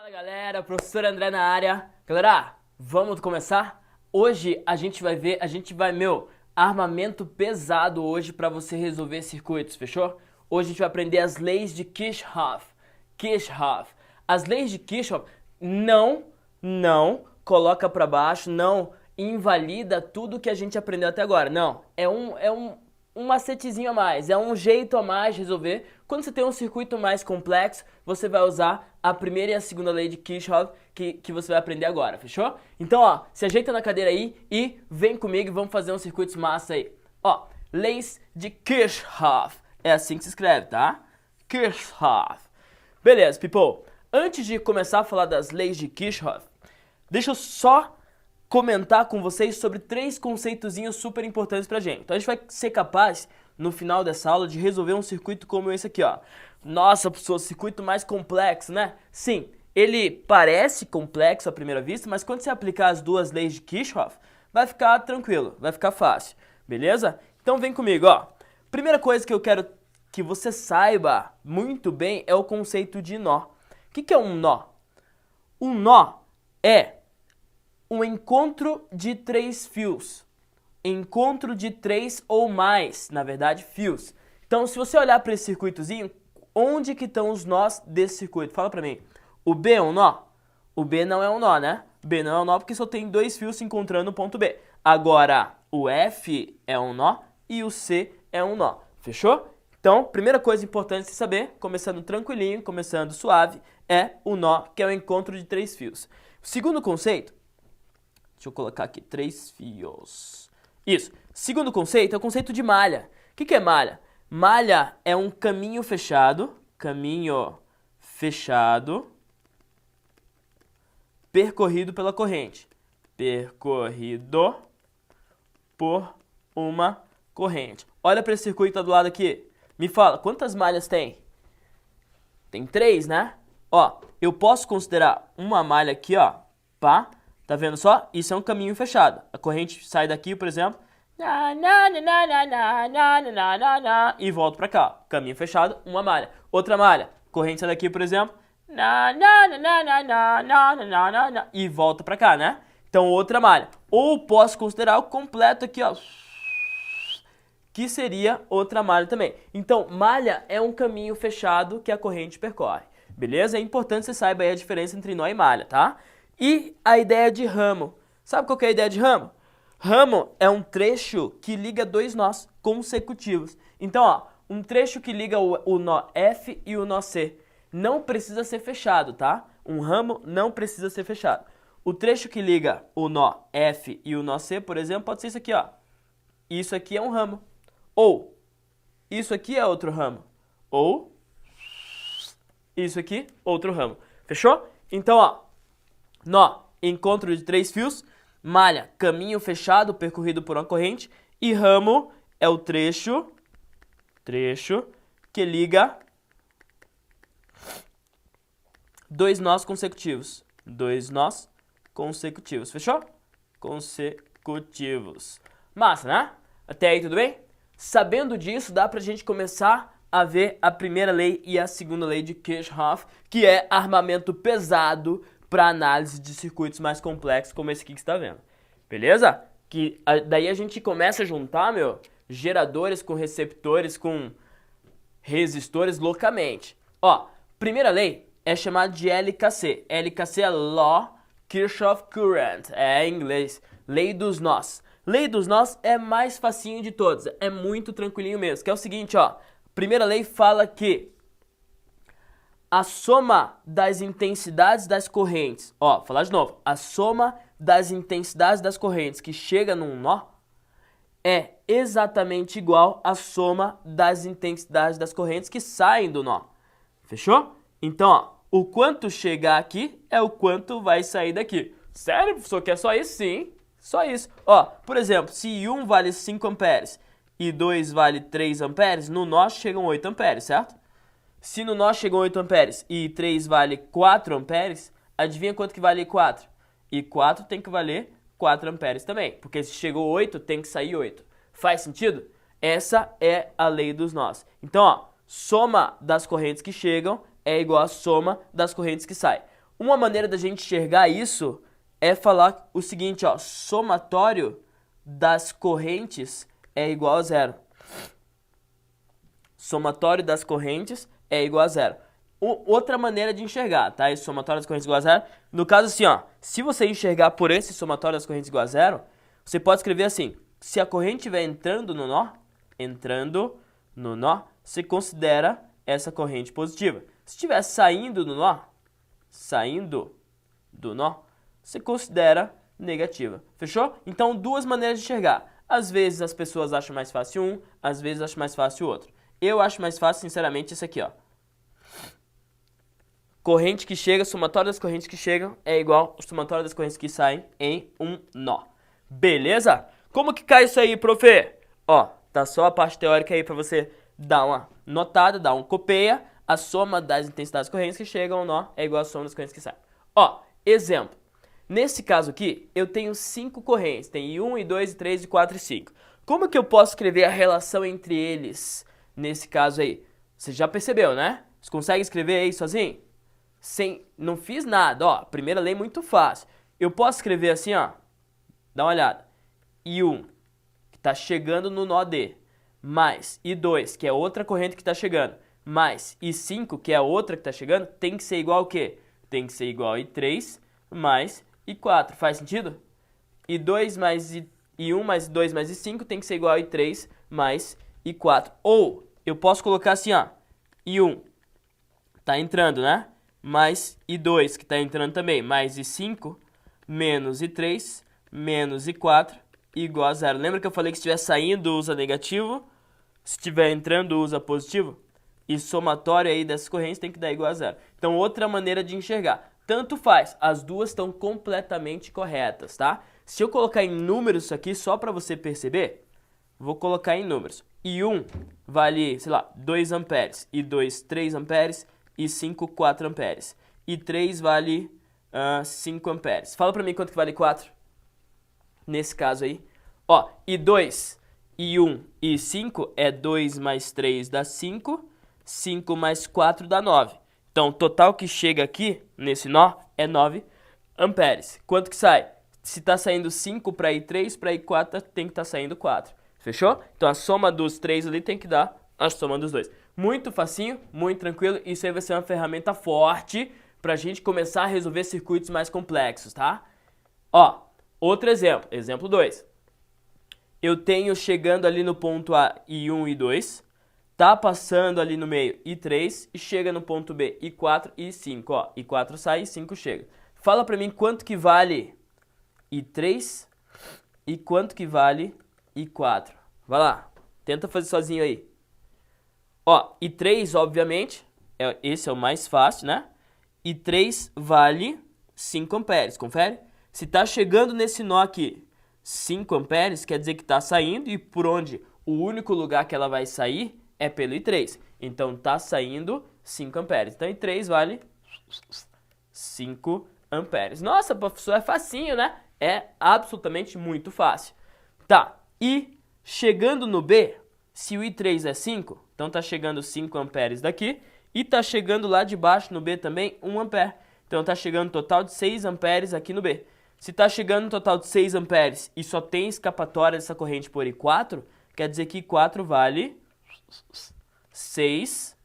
Fala galera, professor André na área. Galera, vamos começar? Hoje a gente vai ver, armamento pesado hoje para você resolver circuitos, fechou? Hoje a gente vai aprender as leis de Kirchhoff. As leis de Kirchhoff não coloca para baixo, não invalida tudo que a gente aprendeu até agora. Não, é um macetezinho a mais, é um jeito a mais de resolver. Quando você tem um circuito mais complexo, você vai usar a primeira e a segunda lei de Kirchhoff que você vai aprender agora, fechou? Então, ó, se ajeita na cadeira aí e vem comigo e vamos fazer uns circuitos massa aí. Ó, leis de Kirchhoff. É assim que se escreve, tá? Kirchhoff. Beleza, people. Antes de começar a falar das leis de Kirchhoff, deixa eu só comentar com vocês sobre 3 conceitozinhos super importantes pra gente. Então a gente vai ser capaz, no final dessa aula, de resolver um circuito como esse aqui, ó. Nossa, professor, circuito mais complexo, né? Sim, ele parece complexo à primeira vista, mas quando você aplicar as duas leis de Kirchhoff, vai ficar tranquilo, vai ficar fácil, beleza? Então vem comigo, ó. Primeira coisa que eu quero que você saiba muito bem é o conceito de nó. O que é um nó? Um nó é um encontro de 3 fios. Encontro de 3 ou mais, na verdade, fios. Então, se você olhar para esse circuitozinho, onde que estão os nós desse circuito? Fala para mim. O B é um nó? O B não é um nó, né? B não é um nó porque só tem 2 fios se encontrando no ponto B. Agora, o F é um nó e o C é um nó. Fechou? Então, primeira coisa importante de saber, começando tranquilinho, começando suave, é o nó, que é o encontro de 3 fios. O segundo conceito, deixa eu colocar aqui, 3 fios. Isso. Segundo conceito é o conceito de malha. O que é malha? Malha é um caminho fechado, percorrido pela corrente. Percorrido por uma corrente. Olha para esse circuito do lado aqui. Me fala, quantas malhas tem? Tem 3, né? Ó, eu posso considerar uma malha aqui, ó, pá. Tá vendo só? Isso é um caminho fechado. A corrente sai daqui, por exemplo, e volta pra cá. Caminho fechado, uma malha. Outra malha. Corrente sai daqui, por exemplo, e volta pra cá, né? Então, outra malha. Ou posso considerar o completo aqui, ó, que seria outra malha também. Então, malha é um caminho fechado que a corrente percorre. Beleza? É importante você saiba aí a diferença entre nó e malha, tá? E a ideia de ramo. Sabe qual que é a ideia de ramo? Ramo é um trecho que liga 2 nós consecutivos. Então, ó, um trecho que liga o nó F e o nó C. Não precisa ser fechado, tá? Um ramo não precisa ser fechado. O trecho que liga o nó F e o nó C, por exemplo, pode ser isso aqui, ó. Isso aqui é um ramo. Ou, isso aqui é outro ramo. Ou, isso aqui, outro ramo. Fechou? Então, ó. Nó, encontro de 3 fios. Malha, caminho fechado percorrido por uma corrente. E ramo é o trecho que liga 2 nós consecutivos. 2 nós consecutivos. Fechou? Consecutivos. Massa, né? Até aí tudo bem? Sabendo disso, dá pra gente começar a ver a primeira lei e a segunda lei de Kirchhoff, que é armamento pesado para análise de circuitos mais complexos, como esse aqui que você está vendo. Beleza? Daí a gente começa a juntar, geradores com receptores com resistores loucamente. Ó, primeira lei é chamada de LKC. LKC é Law Kirchhoff Current. É em inglês. Lei dos nós. Lei dos nós é mais facinho de todos. É muito tranquilinho mesmo. Que é o seguinte, ó. Primeira lei fala que a soma das intensidades das correntes, ó, vou falar de novo, a soma das intensidades das correntes que chega num nó é exatamente igual à soma das intensidades das correntes que saem do nó. Fechou? Então, ó, o quanto chegar aqui é o quanto vai sair daqui. Sério, professor, quer só isso? Sim, só isso. Ó, por exemplo, se 1 vale 5 amperes e 2 vale 3 amperes, no nó chegam 8 amperes, certo? Se no nó chegam 8 amperes e 3 vale 4 amperes, adivinha quanto que vale 4? E 4 tem que valer 4 amperes também, porque se chegou 8, tem que sair 8. Faz sentido? Essa é a lei dos nós. Então, ó, soma das correntes que chegam é igual à soma das correntes que saem. Uma maneira da gente enxergar isso é falar o seguinte, ó, somatório das correntes é igual a zero. Somatório das correntes é igual a zero. Outra maneira de enxergar, tá? Esse somatório das correntes igual a zero. No caso assim, ó, se você enxergar por esse somatório das correntes igual a zero, você pode escrever assim, se a corrente estiver entrando no nó, você considera essa corrente positiva. Se estiver saindo do nó, você considera negativa. Fechou? Então, duas maneiras de enxergar. Às vezes as pessoas acham mais fácil um, às vezes acham mais fácil o outro. Eu acho mais fácil, sinceramente, esse aqui, ó. Corrente que chega, somatório das correntes que chegam é igual ao somatório das correntes que saem em um nó. Beleza? Como que cai isso aí, prof? Ó, tá só a parte teórica aí pra você dar uma notada, dar um copeia. A soma das intensidades correntes que chegam ao nó é igual à soma das correntes que saem. Ó, exemplo. Nesse caso aqui, eu tenho 5 correntes. Tem I1, I2, I3, I4 e 5. Como que eu posso escrever a relação entre eles nesse caso aí? Você já percebeu, né? Você consegue escrever aí sozinho? Não fiz nada, ó. Primeira lei muito fácil. Eu posso escrever assim, ó. Dá uma olhada. I1, que está chegando no nó D, mais I2, que é outra corrente que está chegando, mais I5, que é a outra que está chegando, tem que ser igual ao quê? Tem que ser igual a I3 mais I4. Faz sentido? I2 mais I1 mais I2 mais I5 tem que ser igual a I3 mais I4. Ou eu posso colocar assim, ó. I1 está entrando, né? Mais I2, que está entrando também, mais I5, menos I3, menos I4, igual a zero. Lembra que eu falei que se estiver saindo, usa negativo, se estiver entrando, usa positivo? E somatório aí dessas correntes tem que dar igual a zero. Então, outra maneira de enxergar. Tanto faz, as duas estão completamente corretas, tá? Se eu colocar em números isso aqui, só para você perceber, vou colocar em números. I1 vale, sei lá, 2 amperes, I2, 3 amperes, I5, 4 amperes. I3 vale 5 amperes. Fala pra mim quanto que vale 4 nesse caso aí. Ó, I2, I1 e I5 é 2 mais 3 dá 5, 5 mais 4 dá 9. Então, o total que chega aqui, nesse nó, é 9 amperes. Quanto que sai? Se tá saindo 5 para I3, para I4 tem que estar saindo 4. Fechou? Então, a soma dos 3 ali tem que dar a soma dos 2. Muito facinho, muito tranquilo. Isso aí vai ser uma ferramenta forte pra gente começar a resolver circuitos mais complexos, tá? Ó, outro exemplo. Exemplo 2. Eu tenho chegando ali no ponto A I1 e I2. Tá passando ali no meio I3 e chega no ponto B I4 e I5. Ó, I4 sai e I5 chega. Fala pra mim quanto que vale I3 e quanto que vale I4. Vai lá, tenta fazer sozinho aí. Ó, I3, obviamente, esse é o mais fácil, né? I3 vale 5 amperes, confere? Se tá chegando nesse nó aqui 5 amperes, quer dizer que tá saindo e por onde o único lugar que ela vai sair é pelo I3. Então, tá saindo 5 amperes. Então, I3 vale 5 amperes. Nossa, professor, é facinho, né? É absolutamente muito fácil. Tá, e chegando no B, se o I3 é 5, então tá chegando 5 amperes daqui. E tá chegando lá de baixo no B também 1 ampere. Então, tá chegando um total de 6 amperes aqui no B. Se tá chegando um total de 6 amperes e só tem escapatória dessa corrente por I4, quer dizer que I4 vale 6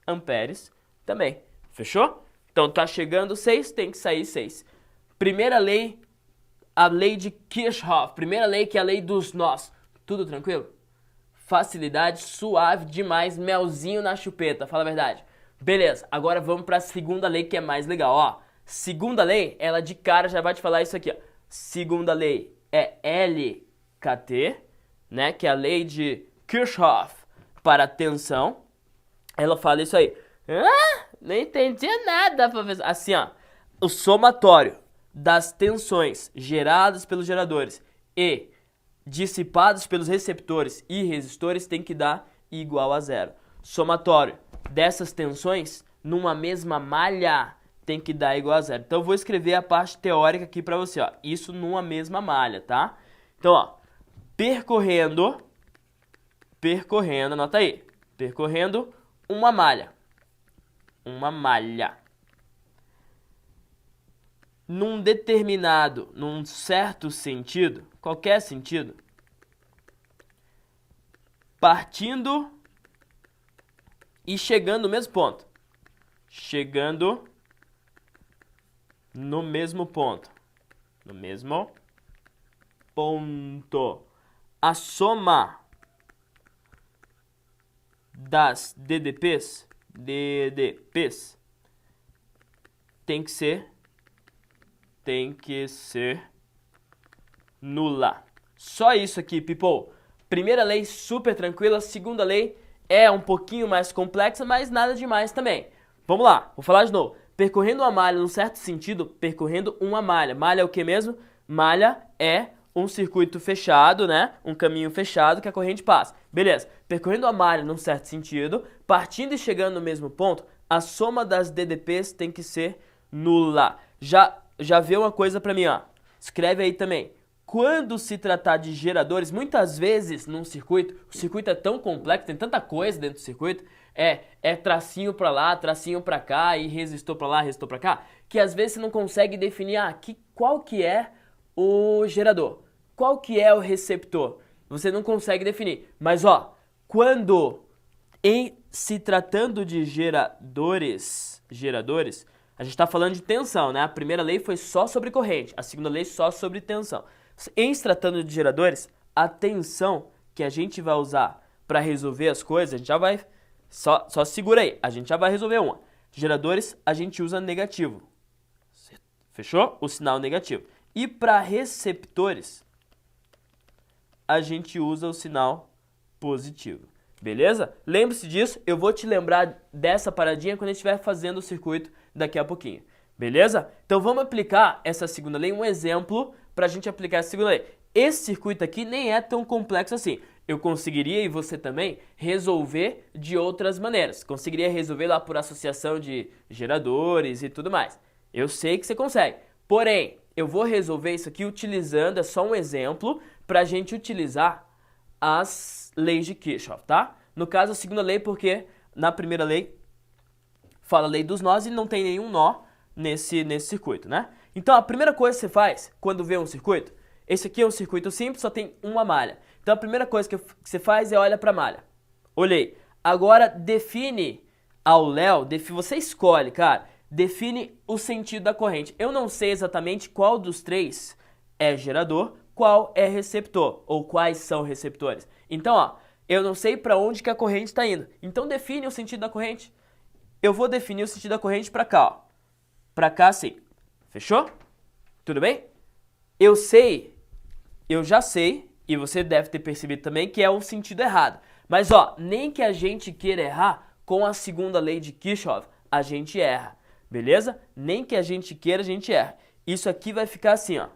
amperes também. Fechou? Então, tá chegando 6, tem que sair 6. Primeira lei, a lei de Kirchhoff. Primeira lei, que é a lei dos nós. Tudo tranquilo? Facilidade, suave demais, melzinho na chupeta, fala a verdade. Beleza, agora vamos para a segunda lei, que é mais legal, ó. Segunda lei, ela de cara já vai te falar isso aqui, ó. Segunda lei é LKT, né, que é a lei de Kirchhoff para a tensão. Ela fala isso aí. Não entendi nada, professor. Assim, ó, o somatório das tensões geradas pelos geradores e dissipados pelos receptores e resistores tem que dar igual a zero. Somatório dessas tensões numa mesma malha tem que dar igual a zero. Então eu vou escrever a parte teórica aqui para você, ó. Isso numa mesma malha, tá? Então, ó, percorrendo, anota aí. Percorrendo uma malha. num certo sentido, qualquer sentido, partindo e chegando no mesmo ponto. Chegando no mesmo ponto. No mesmo ponto. A soma das DDPs tem que ser nula. Só isso aqui, people. Primeira lei super tranquila, segunda lei é um pouquinho mais complexa, mas nada demais também. Vamos lá, vou falar de novo. Percorrendo uma malha, num certo sentido, percorrendo uma malha. Malha é o que mesmo? Malha é um circuito fechado, né? Um caminho fechado que a corrente passa. Beleza. Percorrendo a malha num certo sentido, partindo e chegando no mesmo ponto, a soma das DDPs tem que ser nula. Já vê uma coisa pra mim, ó. Escreve aí também. Quando se tratar de geradores, muitas vezes num circuito, o circuito é tão complexo, tem tanta coisa dentro do circuito, é tracinho pra lá, tracinho pra cá, e resistor pra lá, resistor pra cá, que às vezes você não consegue definir qual que é o gerador, qual que é o receptor. Você não consegue definir. Mas ó, quando se tratando de geradores, a gente está falando de tensão, né? A primeira lei foi só sobre corrente, a segunda lei só sobre tensão. Em se tratando de geradores, a tensão que a gente vai usar para resolver as coisas, a gente já vai... Só segura aí, a gente já vai resolver uma. Geradores, a gente usa negativo. Fechou? O sinal negativo. E para receptores, a gente usa o sinal positivo. Beleza? Lembre-se disso, eu vou te lembrar dessa paradinha quando a gente estiver fazendo o circuito daqui a pouquinho. Beleza? Então vamos aplicar essa segunda lei, um exemplo para a gente aplicar essa segunda lei. Esse circuito aqui nem é tão complexo assim. Eu conseguiria, e você também, resolver de outras maneiras. Conseguiria resolver lá por associação de geradores e tudo mais. Eu sei que você consegue. Porém, eu vou resolver isso aqui utilizando, é só um exemplo, para a gente utilizar as leis de Kirchhoff, tá? No caso, a segunda lei, porque na primeira lei fala a lei dos nós e não tem nenhum nó nesse circuito, né? Então, a primeira coisa que você faz quando vê um circuito, esse aqui é um circuito simples, só tem uma malha. Então, a primeira coisa que você faz é olhar para a malha. Olhei. Agora, define ao Léo, você escolhe, cara, define o sentido da corrente. Eu não sei exatamente qual dos três é gerador, qual é receptor, ou quais são receptores. Então, ó, eu não sei para onde que a corrente está indo. Então, define o sentido da corrente. Eu vou definir o sentido da corrente para cá, ó. Para cá, sim. Fechou? Tudo bem? Eu já sei, e você deve ter percebido também, que é o sentido errado. Mas, ó, nem que a gente queira errar, com a segunda lei de Kirchhoff, a gente erra. Beleza? Nem que a gente queira, a gente erra. Isso aqui vai ficar assim, ó.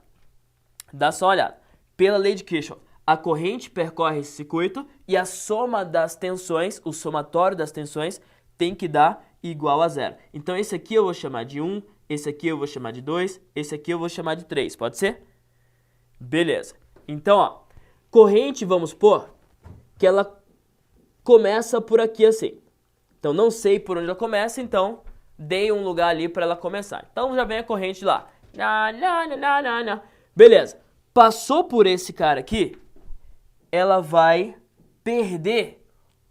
Dá só uma olhada. Pela lei de Kirchhoff, a corrente percorre esse circuito e a soma das tensões, o somatório das tensões, tem que dar igual a zero. Então, esse aqui eu vou chamar de 1, esse aqui eu vou chamar de 2, esse aqui eu vou chamar de 3. Pode ser? Beleza. Então, ó, corrente, vamos supor que ela começa por aqui assim. Então, não sei por onde ela começa, então dei um lugar ali para ela começar. Então, já vem a corrente lá. Beleza. Passou por esse cara aqui, ela vai perder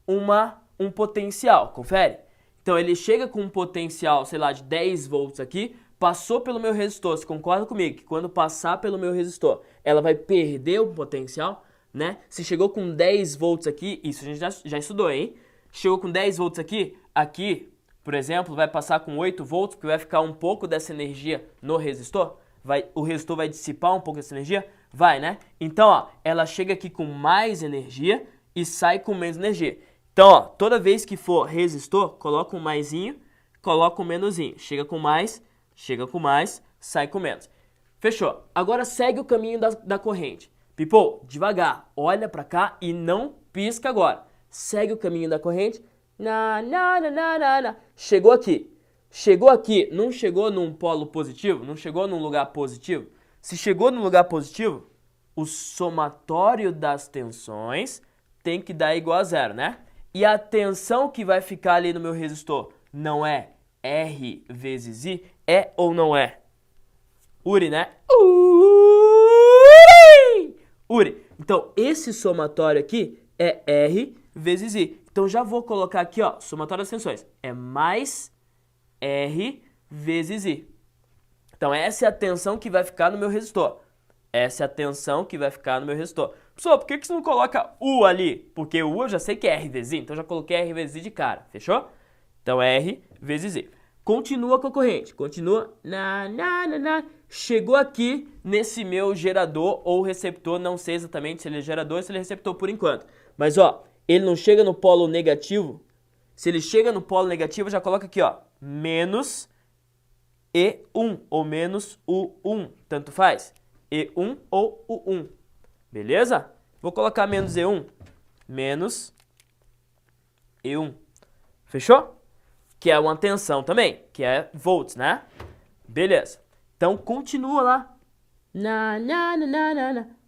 um potencial. Confere? Então, ele chega com um potencial, sei lá, de 10 volts aqui, passou pelo meu resistor. Você concorda comigo que quando passar pelo meu resistor, ela vai perder o potencial, né? Se chegou com 10 volts aqui, isso a gente já estudou, hein? Chegou com 10 volts aqui, por exemplo, vai passar com 8 volts, porque vai ficar um pouco dessa energia no resistor. O resistor vai dissipar um pouco dessa energia? Vai, né? Então, ó, ela chega aqui com mais energia e sai com menos energia. Então, ó, toda vez que for resistor, coloca um maisinho, coloca um menosinho. Chega com mais, sai com menos. Fechou. Agora segue o caminho da corrente. People, devagar, olha pra cá e não pisca agora. Segue o caminho da corrente. Chegou aqui, não chegou num polo positivo? Não chegou num lugar positivo? Se chegou num lugar positivo, o somatório das tensões tem que dar igual a zero, né? E a tensão que vai ficar ali no meu resistor não é R vezes I? É ou não é? Uri, né? Uri. Então, esse somatório aqui é R vezes I. Então, já vou colocar aqui, ó, somatório das tensões. É mais R vezes I. Então, essa é a tensão que vai ficar no meu resistor. Essa é a tensão que vai ficar no meu resistor. Pessoal, por que você não coloca U ali? Porque o U eu já sei que é R vezes I, então já coloquei R vezes I de cara, fechou? Então, R vezes I. Continua com a corrente, continua. Chegou aqui nesse meu gerador ou receptor, não sei exatamente se ele é gerador ou se ele é receptor por enquanto. Mas, ó, ele não chega no polo negativo. Se ele chega no polo negativo, já coloca aqui, ó, menos E1 ou menos U1, tanto faz. E1 ou U1, beleza? Vou colocar menos E1, menos E1, fechou? Que é uma tensão também, que é volts, né? Beleza. Então, continua lá.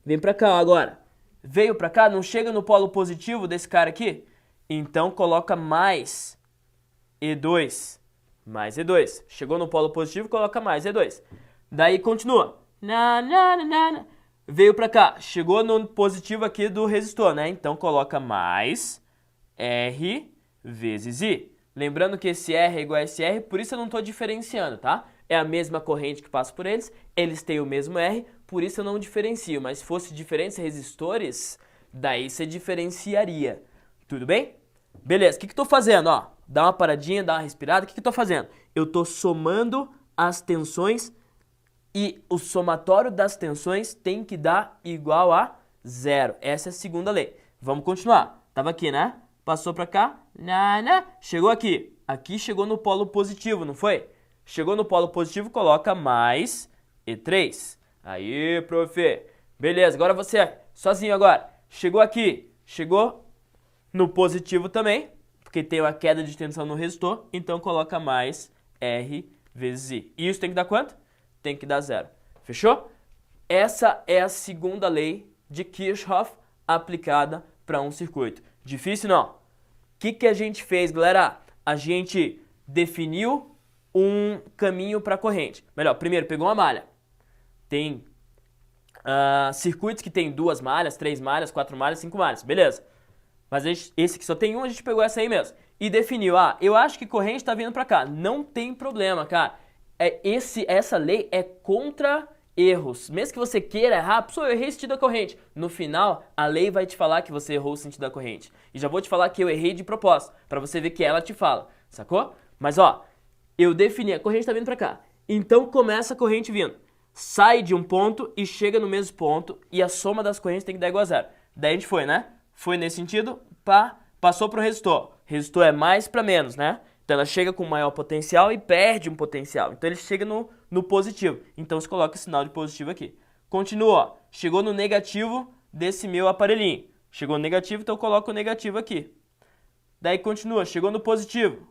Vem pra cá agora. Veio pra cá, não chega no polo positivo desse cara aqui? Então, coloca mais E2. Mais E2. Chegou no polo positivo, coloca mais E2. Daí, continua. Veio pra cá. Chegou no positivo aqui do resistor, né? Então, coloca mais R vezes I. Lembrando que esse R é igual a esse R, por isso eu não estou diferenciando, tá? É a mesma corrente que passa por eles têm o mesmo R, por isso eu não diferencio. Mas se fosse diferentes resistores, daí você diferenciaria. Tudo bem? Beleza, o que eu estou fazendo? Ó, dá uma paradinha, dá uma respirada. O que eu estou fazendo? Eu estou somando as tensões e o somatório das tensões tem que dar igual a zero. Essa é a segunda lei. Vamos continuar. Tava aqui, né? Passou pra cá, chegou aqui. Aqui chegou no polo positivo, não foi? Chegou no polo positivo, coloca mais E3. Aí, prof. Beleza, agora você, sozinho agora. Chegou aqui, chegou no positivo também, porque tem uma queda de tensão no resistor, então coloca mais R vezes I. E isso tem que dar quanto? Tem que dar zero. Fechou? Essa é a segunda lei de Kirchhoff aplicada para um circuito. Difícil não. O que a gente fez, galera? A gente definiu um caminho para a corrente. Melhor, primeiro, pegou uma malha. Tem circuitos que tem 2 malhas, 3 malhas, 4 malhas, 5 malhas. Beleza. Mas esse que só tem um, a gente pegou essa aí mesmo. E definiu, eu acho que corrente está vindo para cá. Não tem problema, cara. Essa lei é contra erros. Mesmo que você queira errar, pessoal, eu errei o sentido da corrente. No final, a lei vai te falar que você errou o sentido da corrente. E já vou te falar que eu errei de propósito, para você ver que ela te fala, sacou? Mas ó, eu defini, a corrente tá vindo pra cá. Então começa a corrente vindo. Sai de um ponto e chega no mesmo ponto e a soma das correntes tem que dar igual a zero. Daí a gente foi, né? Foi nesse sentido, passou pro resistor. Resistor é mais pra menos, né? Então ela chega com maior potencial e perde um potencial. Então ele chega no positivo. Então você coloca o sinal de positivo aqui. Continua, ó. Chegou no negativo desse meu aparelhinho. Chegou no negativo, então eu coloco o negativo aqui. Daí continua, chegou no positivo.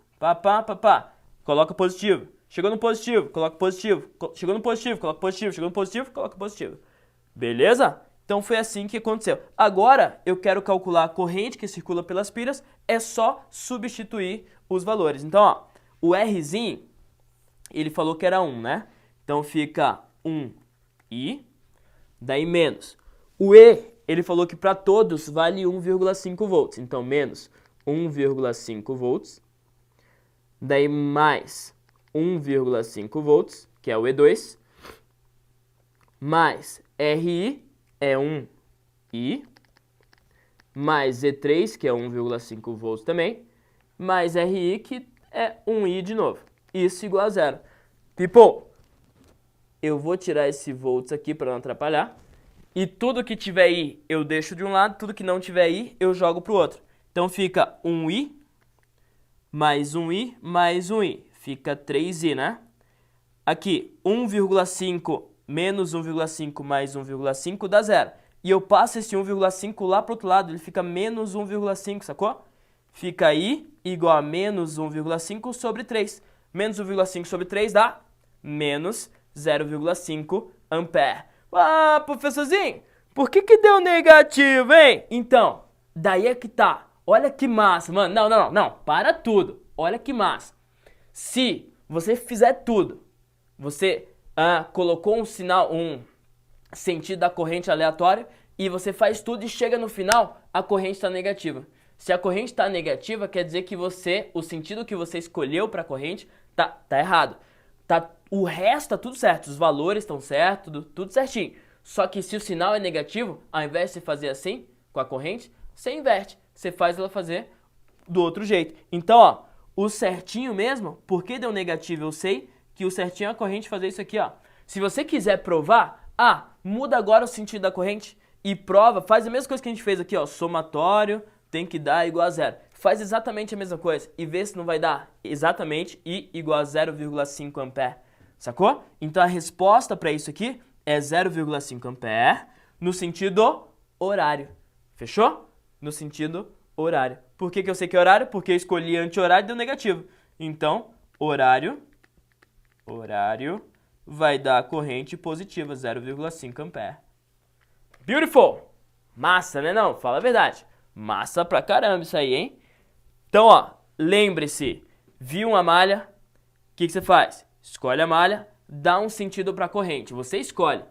Coloca positivo. Chegou no positivo, coloca positivo. Chegou no positivo, coloca positivo. Chegou no positivo, coloca positivo. Beleza? Então foi assim que aconteceu. Agora eu quero calcular a corrente que circula pelas pilhas, é só substituir os valores. Então, ó, o Rzinho, ele falou que era 1, né? Então fica 1I, daí menos. O E, ele falou que para todos vale 1,5 volts. Então menos 1,5 volts, daí mais 1,5 volts, que é o E2, mais RI, é 1I, mais E3, que é 1,5 volts também, mais RI, que é 1I de novo. Isso igual a zero. People, eu vou tirar esse volts aqui para não atrapalhar. E tudo que tiver I eu deixo de um lado, tudo que não tiver I eu jogo para o outro. Então fica 1I, mais 1I, mais 1I. Fica 3I, né? Aqui, 1,5 menos 1,5 mais 1,5 dá zero. E eu passo esse 1,5 lá para o outro lado, ele fica menos 1,5, sacou? Fica I igual a menos 1,5 sobre 3. Menos 1,5 sobre 3 dá menos 0,5 ampere. Ah, professorzinho, por que deu negativo, hein? Então, daí é que tá. Olha que massa, mano. Não, para tudo. Olha que massa. Se você fizer tudo, você colocou um sinal, um sentido da corrente aleatório e você faz tudo e chega no final, a corrente está negativa. Se a corrente está negativa, quer dizer que o sentido que você escolheu para a corrente tá errado. O resto tá tudo certo, os valores estão certos, tudo certinho. Só que se o sinal é negativo, ao invés de você fazer assim com a corrente, você inverte. Você faz ela fazer do outro jeito. Então, ó, o certinho mesmo, porque deu negativo, eu sei que o certinho é a corrente fazer isso aqui, ó. Se você quiser provar, muda agora o sentido da corrente e prova, faz a mesma coisa que a gente fez aqui, ó, somatório tem que dar igual a zero. Faz exatamente a mesma coisa e vê se não vai dar exatamente I igual a 0,5 ampere. Sacou? Então a resposta para isso aqui é 0,5 ampere no sentido horário. Fechou? No sentido horário. Por que eu sei que é horário? Porque eu escolhi anti-horário e deu negativo. Então, horário vai dar corrente positiva, 0,5 ampere. Beautiful! Massa, né não? Fala a verdade. Massa pra caramba isso aí, hein? Então, ó, lembre-se, viu uma malha, o que você faz? Escolhe a malha, dá um sentido pra corrente, você escolhe.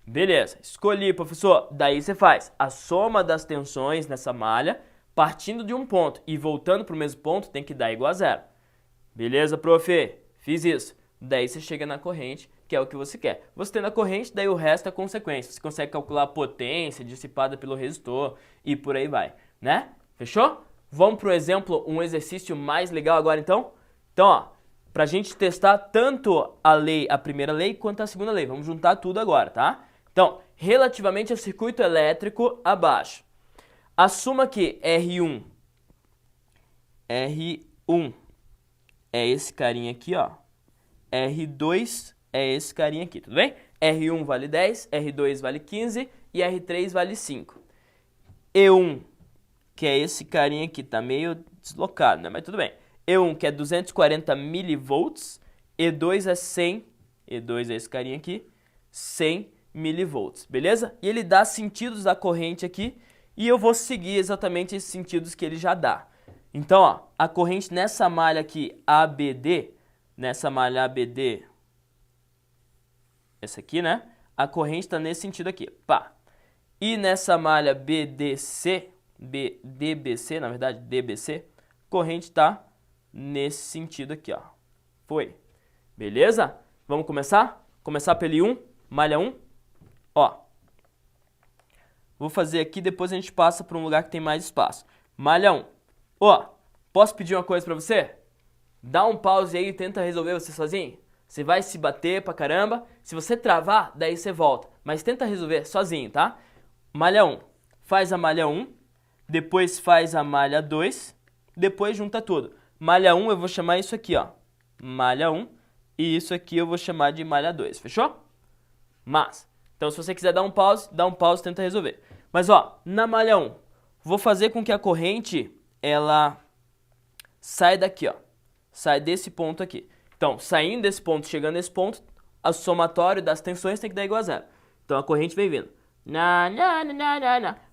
Beleza, escolhi, professor. Daí você faz a soma das tensões nessa malha, partindo de um ponto e voltando pro mesmo ponto, tem que dar igual a zero. Beleza, prof? Fiz isso. Daí você chega na corrente, que é o que você quer. Você tem na corrente, daí o resto é consequência. Você consegue calcular a potência dissipada pelo resistor e por aí vai, né? Fechou? Vamos pro exemplo, um exercício mais legal agora então? Então, ó, pra gente testar tanto a primeira lei quanto a segunda lei. Vamos juntar tudo agora, tá? Então, relativamente ao circuito elétrico abaixo. Assuma que R1 é esse carinha aqui, ó. R2 é esse carinha aqui, tudo bem? R1 vale 10, R2 vale 15 e R3 vale 5. E1, que é esse carinha aqui, tá meio deslocado, né? Mas tudo bem. E1, que é 240 milivolts, E2 é 100, E2 é esse carinha aqui, 100 milivolts, beleza? E ele dá sentidos da corrente aqui e eu vou seguir exatamente esses sentidos que ele já dá. Então, ó, a corrente nessa malha aqui, ABD, essa aqui, né? A corrente está nesse sentido aqui, pá. E nessa malha DBC, a corrente está nesse sentido aqui, ó. Foi. Beleza? Vamos começar? Começar pelo I1, malha 1. Ó. Vou fazer aqui, depois a gente passa para um lugar que tem mais espaço. Malha 1. Ó, posso pedir uma coisa para você? Dá um pause aí e tenta resolver você sozinho. Você vai se bater pra caramba. Se você travar, daí você volta. Mas tenta resolver sozinho, tá? Malha 1. Faz a malha 1. Depois faz a malha 2. Depois junta tudo. Malha 1 eu vou chamar isso aqui, ó. Malha 1. E isso aqui eu vou chamar de malha 2. Fechou? Mas, então se você quiser dar um pause, tenta resolver. Mas, ó, na malha 1, vou fazer com que a corrente, ela saia daqui, ó. Sai desse ponto aqui. Então, saindo desse ponto, chegando nesse ponto, o somatório das tensões tem que dar igual a zero. Então, a corrente vem vindo.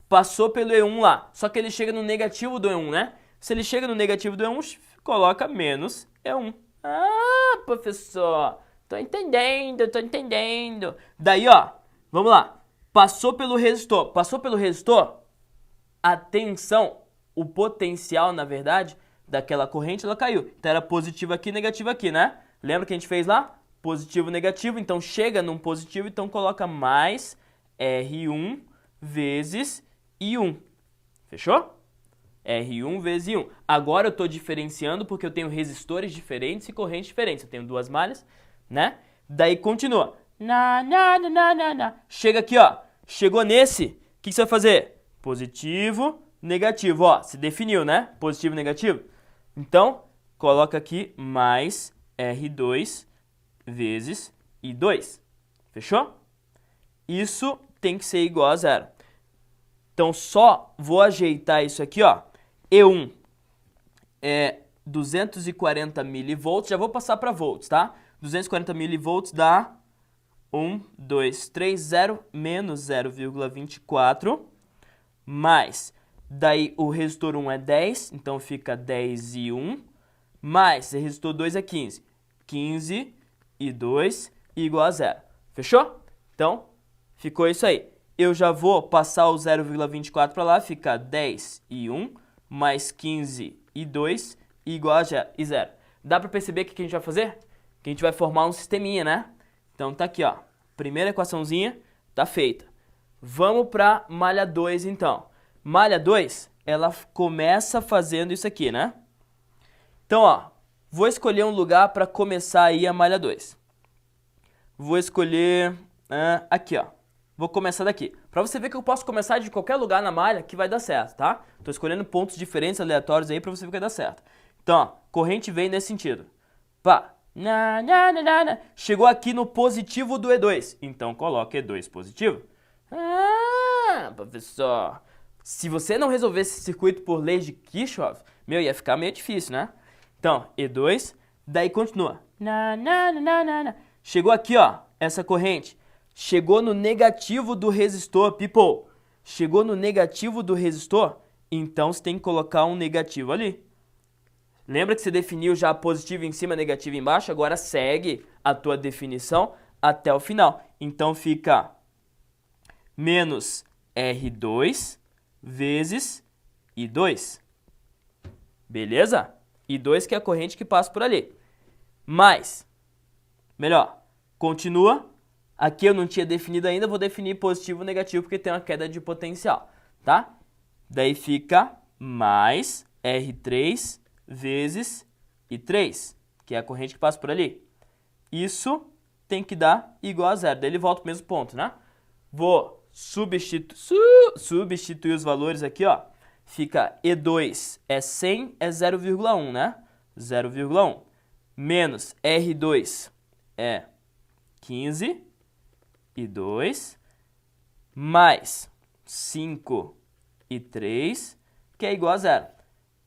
Passou pelo E1 lá. Só que ele chega no negativo do E1, né? Se ele chega no negativo do E1, coloca menos E1. Ah, professor, tô entendendo. Daí, ó, vamos lá. Passou pelo resistor, a tensão, o potencial, na verdade, daquela corrente, ela caiu. Então era positivo aqui, negativo aqui, né? Lembra que a gente fez lá? Positivo, negativo, então chega num positivo, então coloca mais R1 vezes I1. Fechou? R1 vezes I1. Agora eu estou diferenciando porque eu tenho resistores diferentes e correntes diferentes. Eu tenho duas malhas, né? Daí continua. Chega aqui, ó. Chegou nesse. O que você vai fazer? Positivo, negativo. Ó, se definiu, né? Positivo, negativo. Então, coloca aqui mais R2 vezes I2. Fechou? Isso tem que ser igual a zero. Então, só vou ajeitar isso aqui, ó. E1 é 240 milivolts. Já vou passar para volts, tá? 240 milivolts dá 1230 menos 0,24 mais, daí o resistor 1 é 10, então fica 10 e 1, mais o resistor 2 é 15. 15 e 2 igual a zero. Fechou? Então, ficou isso aí. Eu já vou passar o 0,24 para lá, fica 10 e 1, mais 15 e 2, igual a zero. Dá para perceber o que a gente vai fazer? Que a gente vai formar um sisteminha, né? Então tá aqui, ó. Primeira equaçãozinha tá feita. Vamos para malha 2, então. Malha 2, ela começa fazendo isso aqui, né? Então, ó, vou escolher um lugar para começar aí a malha 2. Vou escolher aqui, ó. Vou começar daqui. Para você ver que eu posso começar de qualquer lugar na malha que vai dar certo, tá? Tô escolhendo pontos diferentes, aleatórios aí para você ver que vai dar certo. Então, ó, corrente vem nesse sentido. Pá. Chegou aqui no positivo do E2. Então, coloca E2 positivo. Ah, professor. Se você não resolvesse esse circuito por leis de Kirchhoff, meu, ia ficar meio difícil, né? Então, E2, daí continua. Chegou aqui, ó, essa corrente. Chegou no negativo do resistor, people. Chegou no negativo do resistor, então você tem que colocar um negativo ali. Lembra que você definiu já positivo em cima, negativo embaixo? Agora segue a tua definição até o final. Então fica menos R2 vezes I2. Beleza? I2 que é a corrente que passa por ali. Mais, melhor, continua. Aqui eu não tinha definido ainda, vou definir positivo e negativo porque tem uma queda de potencial, tá? Daí fica mais R3 vezes I3, que é a corrente que passa por ali. Isso tem que dar igual a zero, daí ele volta para o mesmo ponto, né? Vou substituir os valores aqui, ó. Fica E2 é 100, é 0,1, né? 0,1 menos R2 é 15 e 2, mais 5 e 3, que é igual a zero.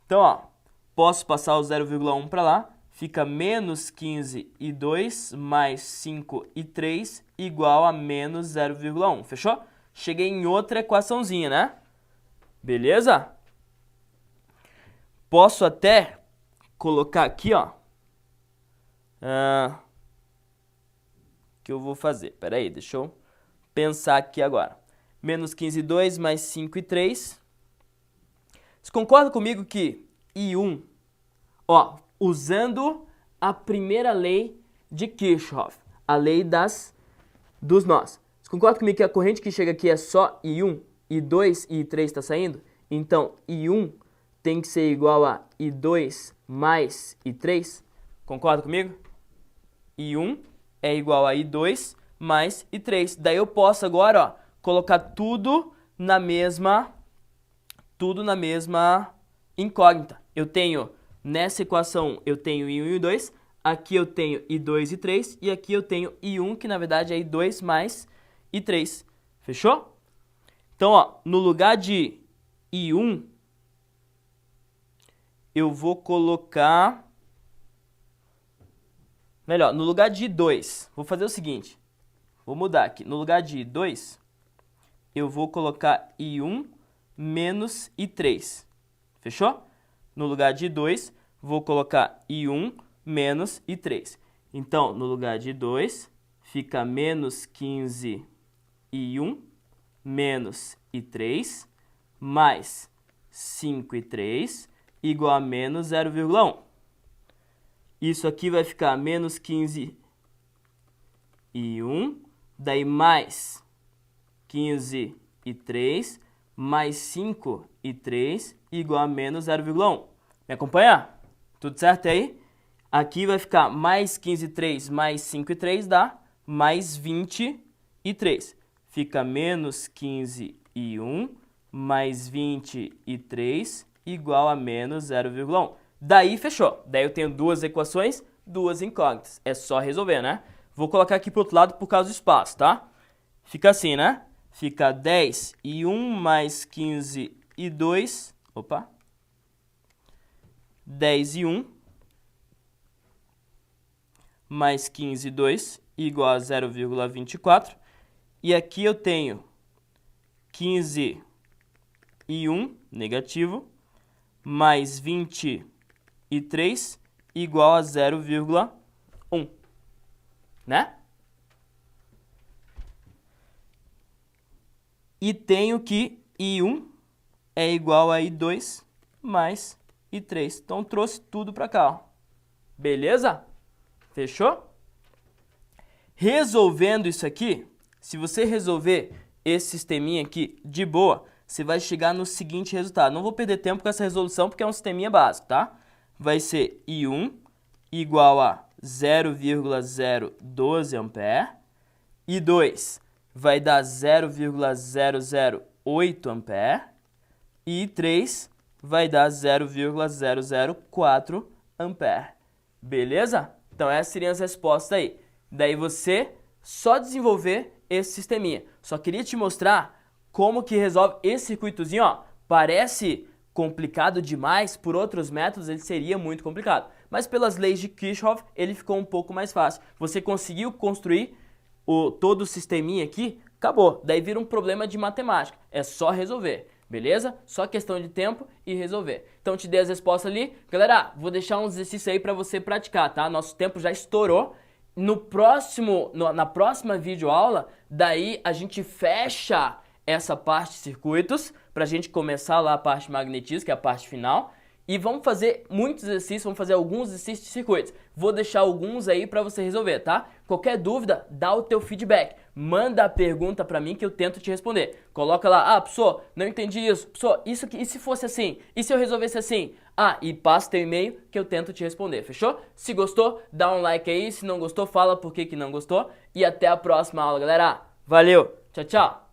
Então, ó, posso passar o 0,1 para lá, fica menos 15 e 2, mais 5 e 3, igual a menos 0,1. Fechou? Cheguei em outra equaçãozinha, né? Beleza? Posso até colocar aqui, ó. Que eu vou fazer? Pera aí, deixa eu pensar aqui agora. Menos 15 e 2, mais 5 e 3. Você concorda comigo que I1, ó, usando a primeira lei de Kirchhoff, a lei dos nós. Você concorda comigo que a corrente que chega aqui é só I1, I2 e I3 está saindo? Então, I1 tem que ser igual a I2 mais I3. Concorda comigo? I1 é igual a I2 mais I3. Daí eu posso agora, ó, colocar tudo na mesma incógnita. Eu tenho, nessa equação, eu tenho I1 e I2, aqui eu tenho I2 e I3, e aqui eu tenho I1, que na verdade é I2 mais I3. Fechou? Então, ó, no lugar de I1, eu vou colocar... Melhor, no lugar de I2, vou fazer o seguinte. Vou mudar aqui. No lugar de I2, eu vou colocar I1 menos I3. Fechou? No lugar de I2, vou colocar I1 menos I3. Então, no lugar de I2, fica menos 15 I1 menos I3 mais 5 I3 igual a menos 0,1. Isso aqui vai ficar menos 15 e 1, daí mais 15 e 3, mais 5 e 3, igual a menos 0,1. Me acompanha? Tudo certo aí? Aqui vai ficar mais 15 e 3, mais 5 e 3, dá mais 23. Fica menos 15 e 1, mais 23, igual a menos 0,1. Daí fechou. Daí eu tenho duas equações, duas incógnitas. É só resolver, né? Vou colocar aqui pro outro lado por causa do espaço, tá? Fica assim, né? Fica 10 e 1 mais 15 e 2. Opa. 10 e 1 mais 15 e 2 igual a 0,24. E aqui eu tenho 15 e 1 negativo mais 23 igual a 0,1, né? e tenho que I1 é igual a I2 mais I3. Então, trouxe tudo para cá, ó. Beleza? Fechou? Resolvendo isso aqui, se você resolver esse sisteminha aqui de boa, você vai chegar no seguinte resultado. Não vou perder tempo com essa resolução porque é um sisteminha básico, tá? Vai ser I1 igual a 0,012 ampere. I2 vai dar 0,008 ampere. E I3 vai dar 0,004 ampere. Beleza? Então essas seriam as respostas aí. Daí você só desenvolver esse sisteminha. Só queria te mostrar como que resolve esse circuitozinho, ó. Parece complicado demais, por outros métodos ele seria muito complicado. Mas pelas leis de Kirchhoff ele ficou um pouco mais fácil. Você conseguiu construir todo o sisteminha aqui, acabou. Daí vira um problema de matemática. É só resolver. Beleza? Só questão de tempo e resolver. Então te dei as respostas ali. Galera, vou deixar uns exercícios aí para você praticar, tá? Nosso tempo já estourou. Na próxima videoaula, daí a gente fecha essa parte de circuitos pra gente começar lá a parte de magnetismo, que é a parte final. E vamos fazer muitos exercícios, vamos fazer alguns exercícios de circuitos. Vou deixar alguns aí pra você resolver, tá? Qualquer dúvida, dá o teu feedback. Manda a pergunta pra mim que eu tento te responder. Coloca lá, professor, não entendi isso. Professor, isso aqui, e se fosse assim? E se eu resolvesse assim? E passa teu e-mail que eu tento te responder, fechou? Se gostou, dá um like aí. Se não gostou, fala por que não gostou. E até a próxima aula, galera. Valeu, tchau, tchau.